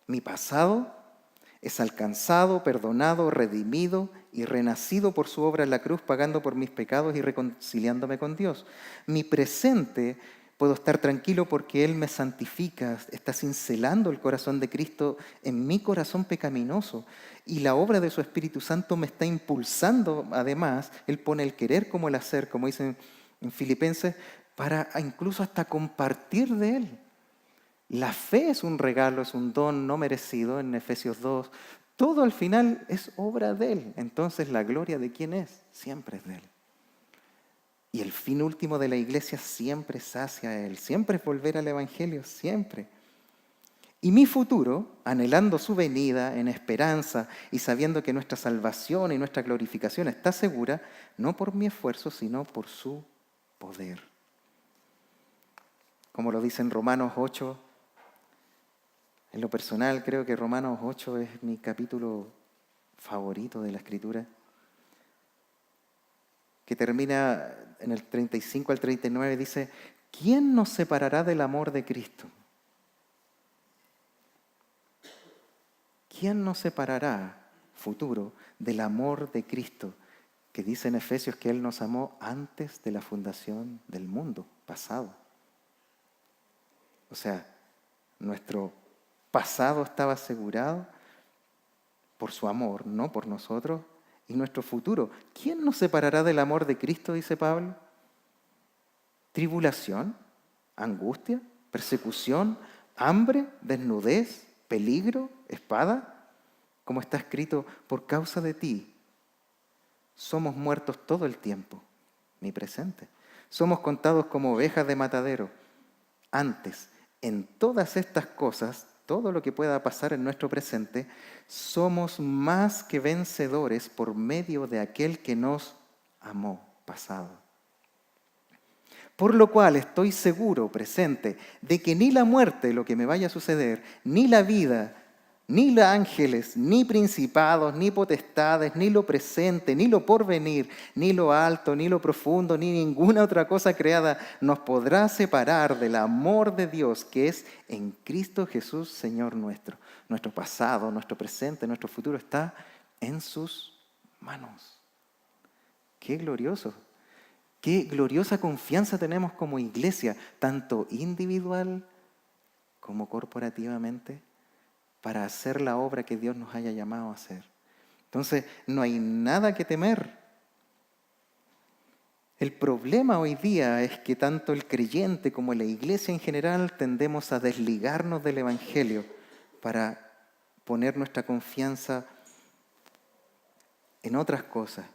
Mi pasado es alcanzado, perdonado, redimido y renacido por su obra en la cruz, pagando por mis pecados y reconciliándome con Dios. Mi presente puedo estar tranquilo porque Él me santifica, está cincelando el corazón de Cristo en mi corazón pecaminoso. Y la obra de su Espíritu Santo me está impulsando, además, Él pone el querer como el hacer, como dicen en Filipenses, para incluso hasta compartir de Él. La fe es un regalo, es un don no merecido en Efesios 2. Todo al final es obra de Él. Entonces la gloria de quién es, siempre es de Él. Y el fin último de la iglesia siempre es hacia Él, siempre es volver al Evangelio, siempre. Y mi futuro, anhelando su venida en esperanza y sabiendo que nuestra salvación y nuestra glorificación está segura, no por mi esfuerzo, sino por su poder. Como lo dice en Romanos 8, en lo personal creo que Romanos 8 es mi capítulo favorito de la Escritura, que termina en el 35 al 39, dice, ¿quién nos separará del amor de Cristo? ¿Quién nos separará, futuro, del amor de Cristo? que dice en Efesios que Él nos amó antes de la fundación del mundo pasado. O sea, nuestro pasado estaba asegurado por su amor, no por nosotros, y nuestro futuro. ¿Quién nos separará del amor de Cristo?, dice Pablo. ¿Tribulación? ¿Angustia? ¿Persecución? ¿Hambre? ¿Desnudez? ¿Peligro? ¿Espada? Como está escrito, por causa de ti somos muertos todo el tiempo, mi presente. Somos contados como ovejas de matadero. Antes, en todas estas cosas, todo lo que pueda pasar en nuestro presente, somos más que vencedores por medio de aquel que nos amó, pasado. Por lo cual estoy seguro, presente, de que ni la muerte, lo que me vaya a suceder, ni la vida, ni los ángeles, ni principados, ni potestades, ni lo presente, ni lo porvenir, ni lo alto, ni lo profundo, ni ninguna otra cosa creada nos podrá separar del amor de Dios que es en Cristo Jesús, Señor nuestro. Nuestro pasado, nuestro presente, nuestro futuro está en sus manos. ¡Qué glorioso! Qué gloriosa confianza tenemos como iglesia, tanto individual como corporativamente, para hacer la obra que Dios nos haya llamado a hacer. Entonces, no hay nada que temer. El problema hoy día es que tanto el creyente como la iglesia en general tendemos a desligarnos del Evangelio para poner nuestra confianza en otras cosas.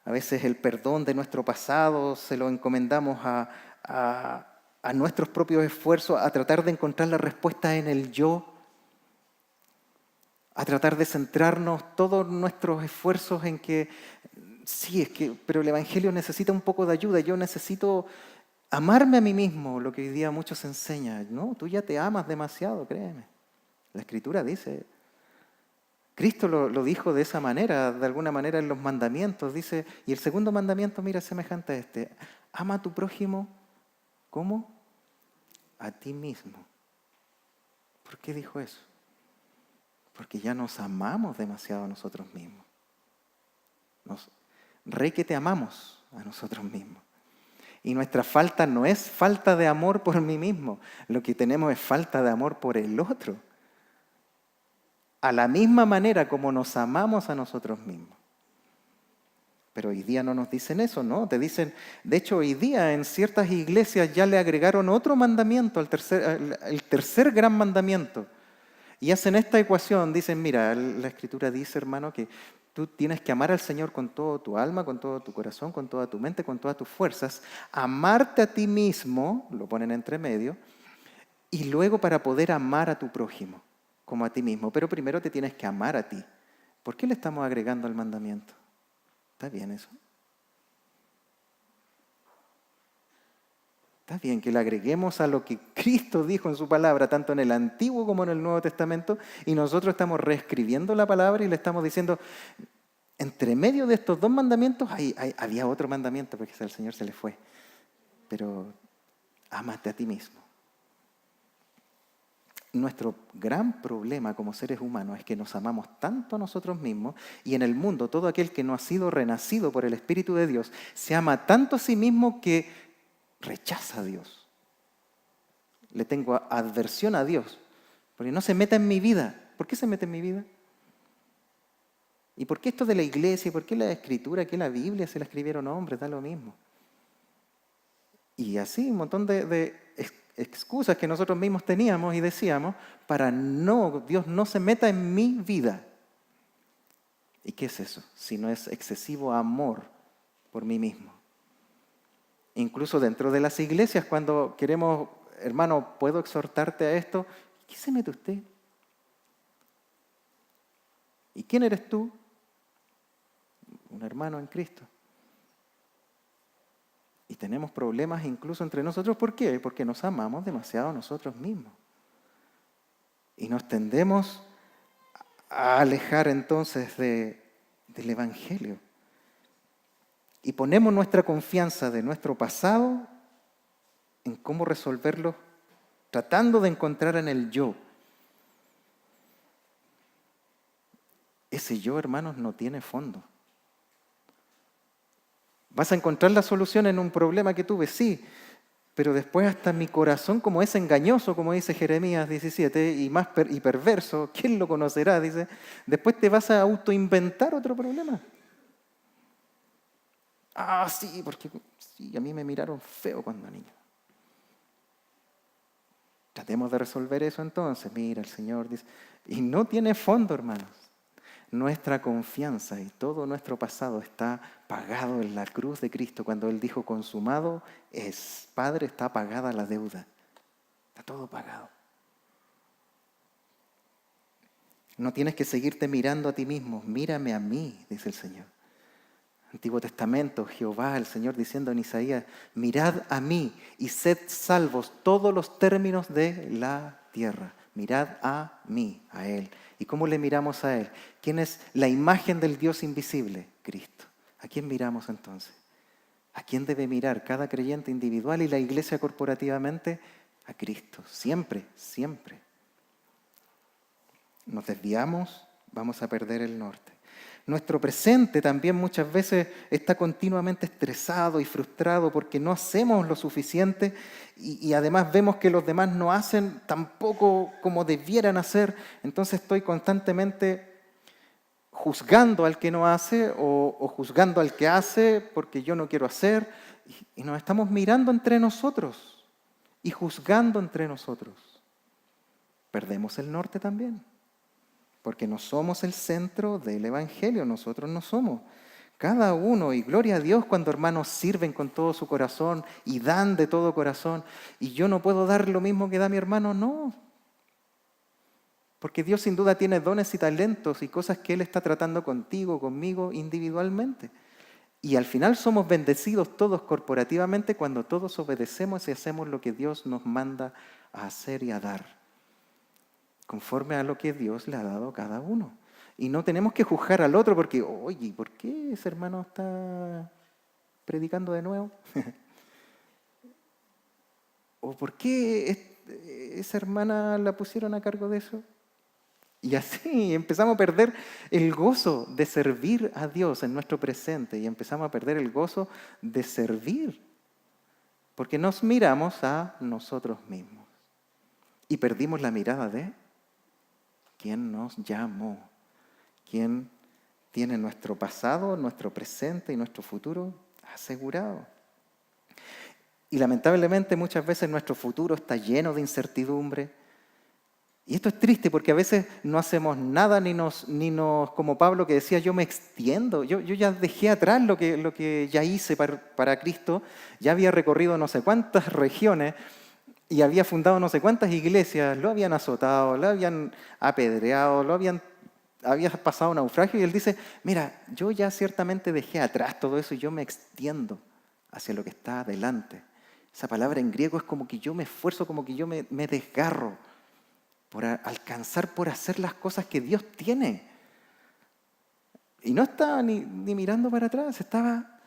A veces el perdón de nuestro pasado se lo encomendamos a nuestros propios esfuerzos, a tratar de encontrar la respuesta en el yo, a tratar de centrarnos todos nuestros esfuerzos en que, sí, pero el Evangelio necesita un poco de ayuda, yo necesito amarme a mí mismo, lo que hoy día muchos enseñan. No, tú ya te amas demasiado, créeme. La Escritura dice, Cristo lo dijo de esa manera, de alguna manera en los mandamientos, dice, y el segundo mandamiento, mira, es semejante a este, ama a tu prójimo, ¿cómo? A ti mismo. ¿Por qué dijo eso? Porque ya nos amamos demasiado a nosotros mismos. Rey que te amamos a nosotros mismos. Y nuestra falta no es falta de amor por mí mismo, lo que tenemos es falta de amor por el otro. A la misma manera como nos amamos a nosotros mismos. Pero hoy día no nos dicen eso, ¿no? Te dicen, de hecho hoy día en ciertas iglesias ya le agregaron otro mandamiento, el tercer gran mandamiento. Y hacen esta ecuación, dicen, mira, la Escritura dice, hermano, que tú tienes que amar al Señor con todo tu alma, con todo tu corazón, con toda tu mente, con todas tus fuerzas, amarte a ti mismo, lo ponen entre medio, y luego para poder amar a tu prójimo como a ti mismo. Pero primero te tienes que amar a ti. ¿Por qué le estamos agregando al mandamiento? ¿Está bien eso? Está bien que le agreguemos a lo que Cristo dijo en su palabra, tanto en el Antiguo como en el Nuevo Testamento, y nosotros estamos reescribiendo la palabra y le estamos diciendo, entre medio de estos dos mandamientos había otro mandamiento, porque al Señor se le fue. Pero ámate a ti mismo. Nuestro gran problema como seres humanos es que nos amamos tanto a nosotros mismos y en el mundo todo aquel que no ha sido renacido por el Espíritu de Dios se ama tanto a sí mismo que rechaza a Dios. Le tengo adversión a Dios porque no se meta en mi vida. ¿Por qué se mete en mi vida? ¿Y por qué esto de la iglesia? ¿Por qué la Escritura? ¿Qué la Biblia se la escribieron hombres? Da lo mismo. Y así un montón de excusas que nosotros mismos teníamos y decíamos para Dios no se meta en mi vida. ¿Y qué es eso? Si no es excesivo amor por mí mismo. Incluso dentro de las iglesias, cuando queremos, hermano, ¿puedo exhortarte a esto? ¿Qué se mete usted? ¿Y quién eres tú? Un hermano en Cristo. Y tenemos problemas incluso entre nosotros. ¿Por qué? Porque nos amamos demasiado a nosotros mismos. Y nos tendemos a alejar entonces del Evangelio. Y ponemos nuestra confianza de nuestro pasado en cómo resolverlo, tratando de encontrar en el yo. ese yo, hermanos, no tiene fondo. ¿Vas a encontrar la solución en un problema que tuve? Sí, pero después hasta mi corazón, como es engañoso, como dice Jeremías 17, y perverso, ¿quién lo conocerá? Dice, después te vas a autoinventar otro problema. Ah, sí, porque sí, a mí me miraron feo cuando niño. Tratemos de resolver eso entonces. Mira, el Señor dice, y no tiene fondo, hermanos. Nuestra confianza y todo nuestro pasado está pagado en la cruz de Cristo. Cuando Él dijo, consumado es, Padre, está pagada la deuda. Está todo pagado. No tienes que seguirte mirando a ti mismo. Mírame a mí, dice el Señor. Antiguo Testamento, Jehová, el Señor diciendo en Isaías, mirad a mí y sed salvos todos los términos de la tierra. Mirad a mí, a Él. ¿Y cómo le miramos a Él? ¿Quién es la imagen del Dios invisible? Cristo. ¿A quién miramos entonces? ¿A quién debe mirar cada creyente individual y la iglesia corporativamente? A Cristo. Siempre, siempre. Nos desviamos, vamos a perder el norte. Nuestro presente también muchas veces está continuamente estresado y frustrado porque no hacemos lo suficiente y además vemos que los demás no hacen tampoco como debieran hacer. Entonces estoy constantemente juzgando al que no hace o juzgando al que hace porque yo no quiero hacer. Y nos estamos mirando entre nosotros y juzgando entre nosotros. Perdemos el norte también. Porque no somos el centro del Evangelio, nosotros no somos. Cada uno, y gloria a Dios cuando hermanos sirven con todo su corazón y dan de todo corazón, y yo no puedo dar lo mismo que da mi hermano, no. Porque Dios sin duda tiene dones y talentos y cosas que Él está tratando contigo, conmigo, individualmente. Y al final somos bendecidos todos corporativamente cuando todos obedecemos y hacemos lo que Dios nos manda a hacer y a dar, conforme a lo que Dios le ha dado a cada uno. Y no tenemos que juzgar al otro porque, oye, ¿por qué ese hermano está predicando de nuevo? ¿O por qué esa hermana la pusieron a cargo de eso? Y así empezamos a perder el gozo de servir a Dios en nuestro presente y empezamos a perder el gozo de servir porque nos miramos a nosotros mismos y perdimos la mirada de ¿quién nos llamó? ¿Quién tiene nuestro pasado, nuestro presente y nuestro futuro asegurado? Y lamentablemente muchas veces nuestro futuro está lleno de incertidumbre. Y esto es triste porque a veces no hacemos nada ni nos como Pablo que decía, yo me extiendo. Yo ya dejé atrás lo que ya hice para Cristo. Ya había recorrido no sé cuántas regiones. Y había fundado no sé cuántas iglesias, lo habían azotado, lo habían apedreado, había pasado un naufragio y él dice, mira, yo ya ciertamente dejé atrás todo eso y yo me extiendo hacia lo que está adelante. Esa palabra en griego es como que yo me esfuerzo, como que yo me desgarro por alcanzar, por hacer las cosas que Dios tiene. Y no estaba ni mirando para atrás, estaba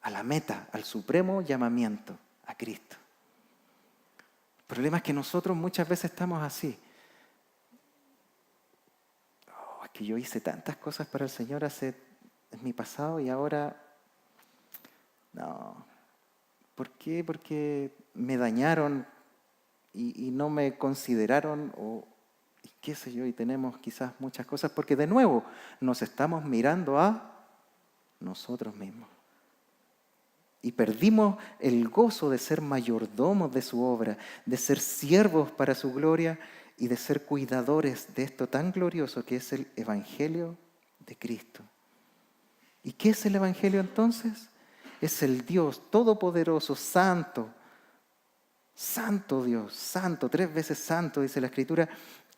a la meta, al supremo llamamiento, a Cristo. El problema es que nosotros muchas veces estamos así. Es que yo hice tantas cosas para el Señor en mi pasado y ahora no. ¿Por qué? Porque me dañaron y no me consideraron y qué sé yo, y tenemos quizás muchas cosas porque de nuevo nos estamos mirando a nosotros mismos. Y perdimos el gozo de ser mayordomos de su obra, de ser siervos para su gloria y de ser cuidadores de esto tan glorioso que es el Evangelio de Cristo. ¿Y qué es el Evangelio entonces? Es el Dios todopoderoso, santo, santo Dios, santo, 3 veces santo, dice la Escritura,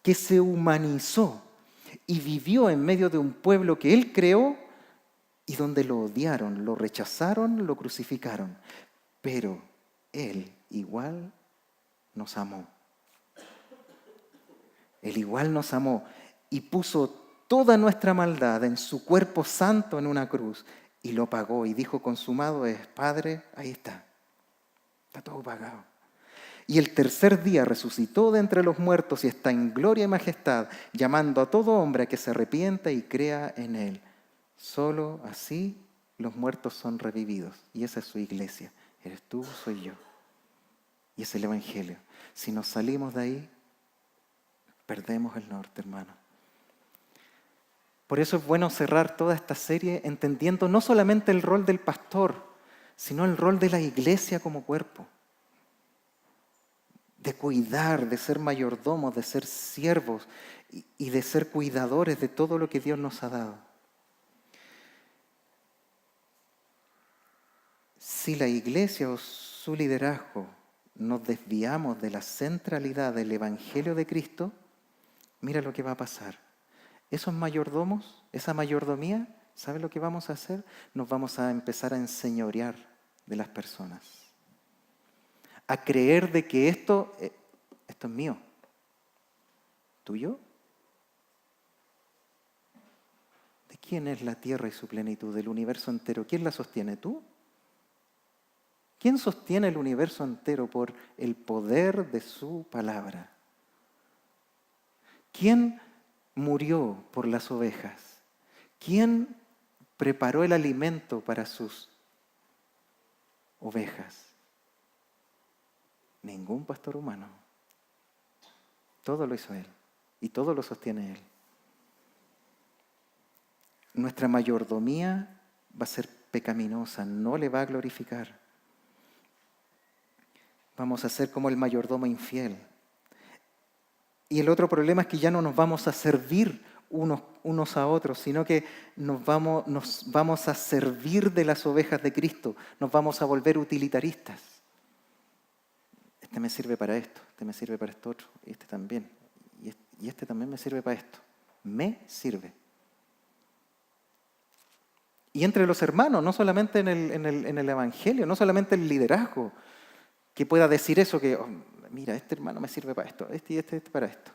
que se humanizó y vivió en medio de un pueblo que Él creó y donde lo odiaron, lo rechazaron, lo crucificaron. Pero Él igual nos amó. Él igual nos amó y puso toda nuestra maldad en su cuerpo santo en una cruz y lo pagó y dijo, consumado es, Padre, ahí está todo pagado. Y el tercer día resucitó de entre los muertos y está en gloria y majestad, llamando a todo hombre a que se arrepienta y crea en Él. Solo así los muertos son revividos. Y esa es su iglesia. Eres tú, soy yo. Y es el Evangelio. Si nos salimos de ahí, perdemos el norte, hermano. Por eso es bueno cerrar toda esta serie entendiendo no solamente el rol del pastor, sino el rol de la iglesia como cuerpo. De cuidar, de ser mayordomos, de ser siervos y de ser cuidadores de todo lo que Dios nos ha dado. Si la iglesia o su liderazgo nos desviamos de la centralidad del Evangelio de Cristo, mira lo que va a pasar. Esos mayordomos, esa mayordomía, ¿sabe lo que vamos a hacer? Nos vamos a empezar a enseñorear de las personas. A creer de que esto es mío. ¿Tuyo? ¿De quién es la tierra y su plenitud? ¿Del universo entero? ¿Quién la sostiene? ¿Tú? ¿Quién sostiene el universo entero por el poder de su palabra? ¿Quién murió por las ovejas? ¿Quién preparó el alimento para sus ovejas? Ningún pastor humano. Todo lo hizo Él y todo lo sostiene Él. Nuestra mayordomía va a ser pecaminosa, no le va a glorificar. Vamos a ser como el mayordomo infiel. Y el otro problema es que ya no nos vamos a servir unos a otros, sino que nos vamos a servir de las ovejas de Cristo, nos vamos a volver utilitaristas. Este me sirve para esto, este me sirve para esto otro, y este también, y este también me sirve para esto. Me sirve. Y entre los hermanos, no solamente en el Evangelio, no solamente el liderazgo, que pueda decir eso, que mira, este hermano me sirve para esto, este y este para esto.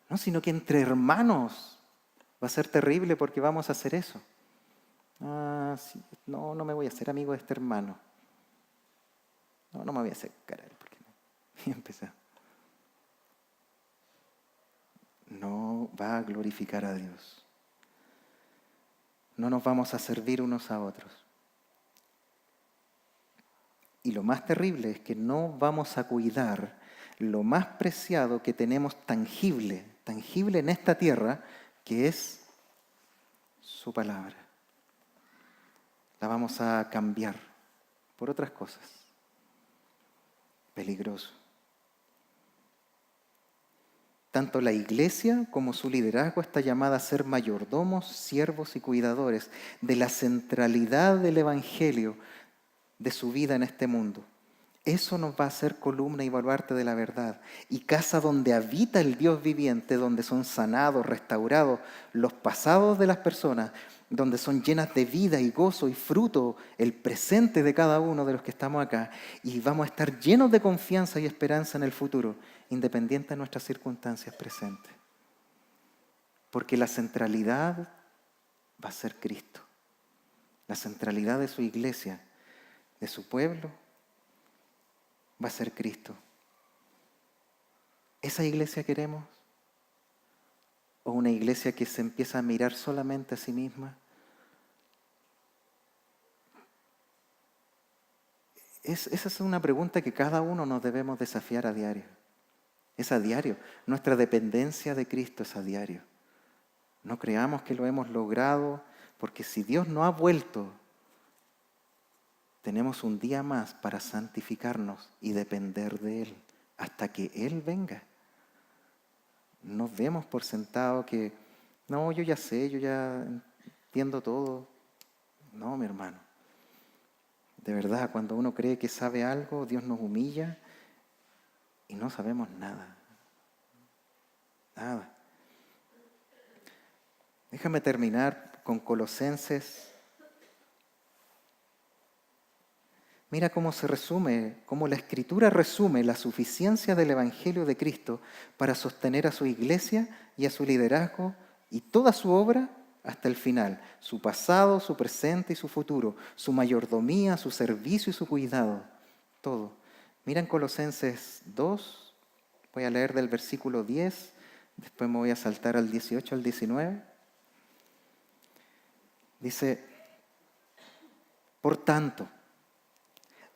No, sino que entre hermanos va a ser terrible porque vamos a hacer eso. Sí, no me voy a hacer amigo de este hermano. No me voy a acercar a él porque no. Y empezar. No va a glorificar a Dios. No nos vamos a servir unos a otros. Y lo más terrible es que no vamos a cuidar lo más preciado que tenemos tangible en esta tierra, que es su palabra. La vamos a cambiar por otras cosas. Peligroso. Tanto la iglesia como su liderazgo está llamada a ser mayordomos, siervos y cuidadores de la centralidad del Evangelio de su vida en este mundo. Eso nos va a hacer columna y baluarte de la verdad y casa donde habita el Dios viviente, donde son sanados, restaurados los pasados de las personas, donde son llenas de vida y gozo y fruto el presente de cada uno de los que estamos acá, y vamos a estar llenos de confianza y esperanza en el futuro, independiente de nuestras circunstancias presentes. Porque la centralidad va a ser Cristo. La centralidad de su iglesia, de su pueblo, va a ser Cristo. ¿Esa iglesia queremos? ¿O una iglesia que se empieza a mirar solamente a sí misma? Esa es una pregunta que cada uno nos debemos desafiar a diario. Es a diario. Nuestra dependencia de Cristo es a diario. No creamos que lo hemos logrado, porque si Dios no ha vuelto, tenemos un día más para santificarnos y depender de Él hasta que Él venga. No demos por sentado que, no, yo ya sé, yo ya entiendo todo. No, mi hermano. De verdad, cuando uno cree que sabe algo, Dios nos humilla y no sabemos nada. Nada. Déjame terminar con Colosenses. Mira cómo se resume, cómo la Escritura resume la suficiencia del Evangelio de Cristo para sostener a su iglesia y a su liderazgo y toda su obra hasta el final. Su pasado, su presente y su futuro. Su mayordomía, su servicio y su cuidado. Todo. Mira en Colosenses 2, voy a leer del versículo 10, después me voy a saltar al 18 al 19. Dice, por tanto,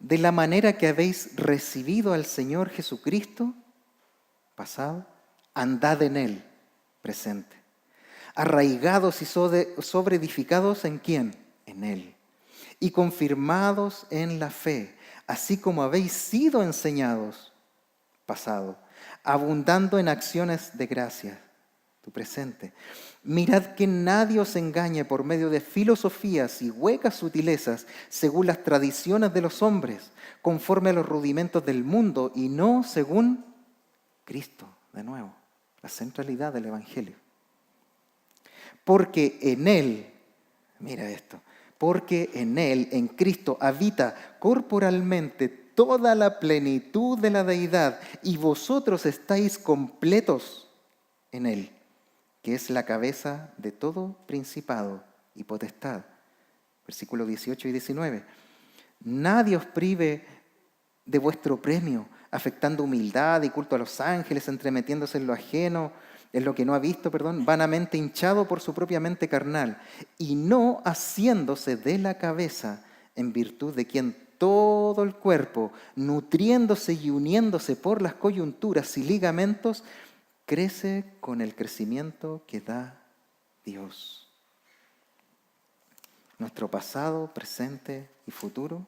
de la manera que habéis recibido al Señor Jesucristo, pasado, andad en Él, presente. Arraigados y sobreedificados ¿en quién? En Él. Y confirmados en la fe, así como habéis sido enseñados, pasado, abundando en acciones de gracia, tu presente. Mirad que nadie os engañe por medio de filosofías y huecas sutilezas, según las tradiciones de los hombres, conforme a los rudimentos del mundo y no según Cristo, de nuevo, la centralidad del Evangelio. Porque en Él, mira esto, porque en Él, en Cristo, habita corporalmente toda la plenitud de la deidad y vosotros estáis completos en Él, que es la cabeza de todo principado y potestad. Versículos 18 y 19. Nadie os prive de vuestro premio, afectando humildad y culto a los ángeles, entremetiéndose en lo ajeno, en lo que no ha visto, vanamente hinchado por su propia mente carnal, y no haciéndose de la cabeza, en virtud de quien todo el cuerpo, nutriéndose y uniéndose por las coyunturas y ligamentos, crece con el crecimiento que da Dios. Nuestro pasado, presente y futuro.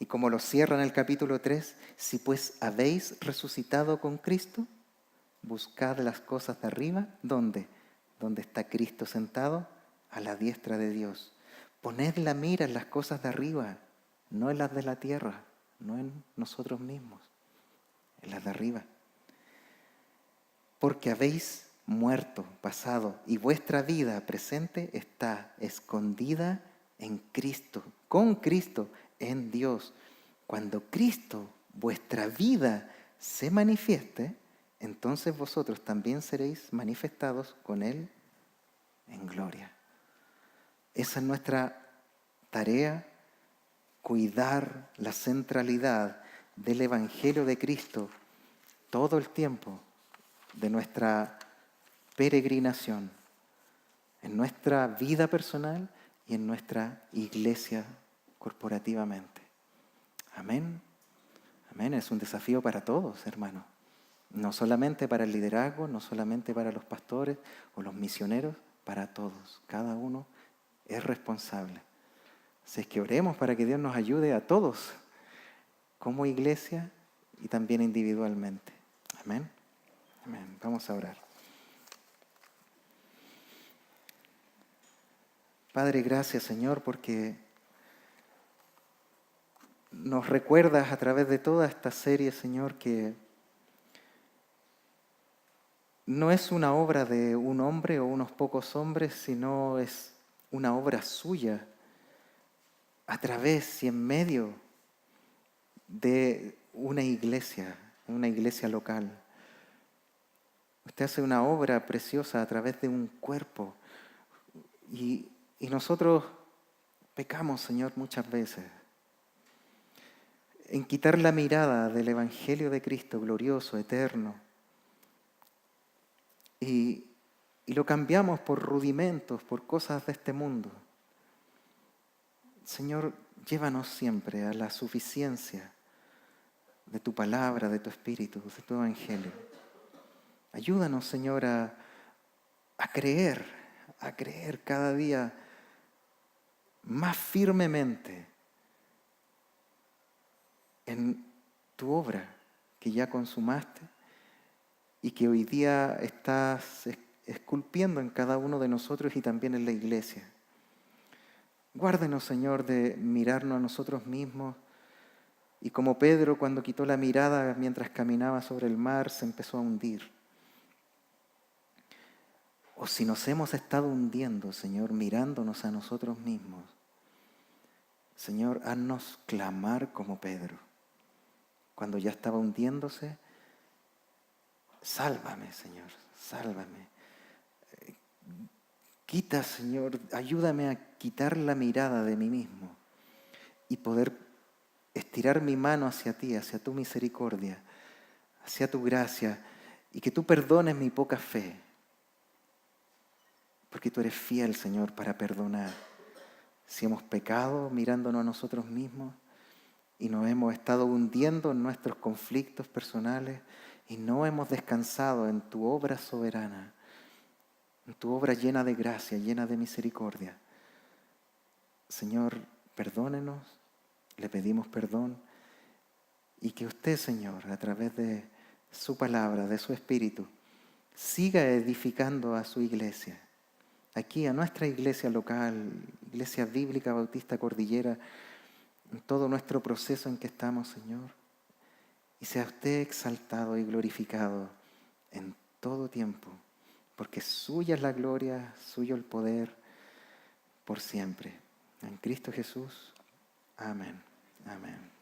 Y como lo cierra en el capítulo 3, si pues habéis resucitado con Cristo, buscad las cosas de arriba. ¿Dónde? Donde está Cristo sentado a la diestra de Dios. Poned la mira en las cosas de arriba, no en las de la tierra, no en nosotros mismos, en las de arriba. Porque habéis muerto, pasado, y vuestra vida presente está escondida en Cristo, con Cristo, en Dios. Cuando Cristo, vuestra vida, se manifieste, entonces vosotros también seréis manifestados con Él en gloria. Esa es nuestra tarea, cuidar la centralidad del Evangelio de Cristo todo el tiempo de nuestra peregrinación, en nuestra vida personal y en nuestra iglesia corporativamente. Amén. Amén. Es un desafío para todos, hermanos. No solamente para el liderazgo, no solamente para los pastores o los misioneros, para todos. Cada uno es responsable. Así es que oremos para que Dios nos ayude a todos, como iglesia y también individualmente. Amén. Amén. Vamos a orar. Padre, gracias, Señor, porque nos recuerdas a través de toda esta serie, Señor, que no es una obra de un hombre o unos pocos hombres, sino es una obra suya a través y en medio de una iglesia local. Usted hace una obra preciosa a través de un cuerpo y nosotros pecamos, Señor, muchas veces en quitar la mirada del Evangelio de Cristo glorioso, eterno, y lo cambiamos por rudimentos, por cosas de este mundo. Señor, llévanos siempre a la suficiencia de tu palabra, de tu espíritu, de tu Evangelio. Ayúdanos, Señor, a creer cada día más firmemente en tu obra que ya consumaste y que hoy día estás esculpiendo en cada uno de nosotros y también en la iglesia. Guárdenos, Señor, de mirarnos a nosotros mismos y como Pedro cuando quitó la mirada mientras caminaba sobre el mar se empezó a hundir. O si nos hemos estado hundiendo, Señor, mirándonos a nosotros mismos, Señor, haznos clamar como Pedro. Cuando ya estaba hundiéndose, sálvame, Señor, sálvame. Quita, Señor, ayúdame a quitar la mirada de mí mismo y poder estirar mi mano hacia ti, hacia tu misericordia, hacia tu gracia, y que tú perdones mi poca fe, porque tú eres fiel, Señor, para perdonar. Si hemos pecado mirándonos a nosotros mismos y nos hemos estado hundiendo en nuestros conflictos personales y no hemos descansado en tu obra soberana, en tu obra llena de gracia, llena de misericordia. Señor, perdónenos, le pedimos perdón, y que usted, Señor, a través de su palabra, de su Espíritu, siga edificando a su iglesia. Aquí, a nuestra iglesia local, Iglesia Bíblica Bautista Cordillera, en todo nuestro proceso en que estamos, Señor. Y sea usted exaltado y glorificado en todo tiempo, porque suya es la gloria, suyo el poder, por siempre. En Cristo Jesús. Amén. Amén.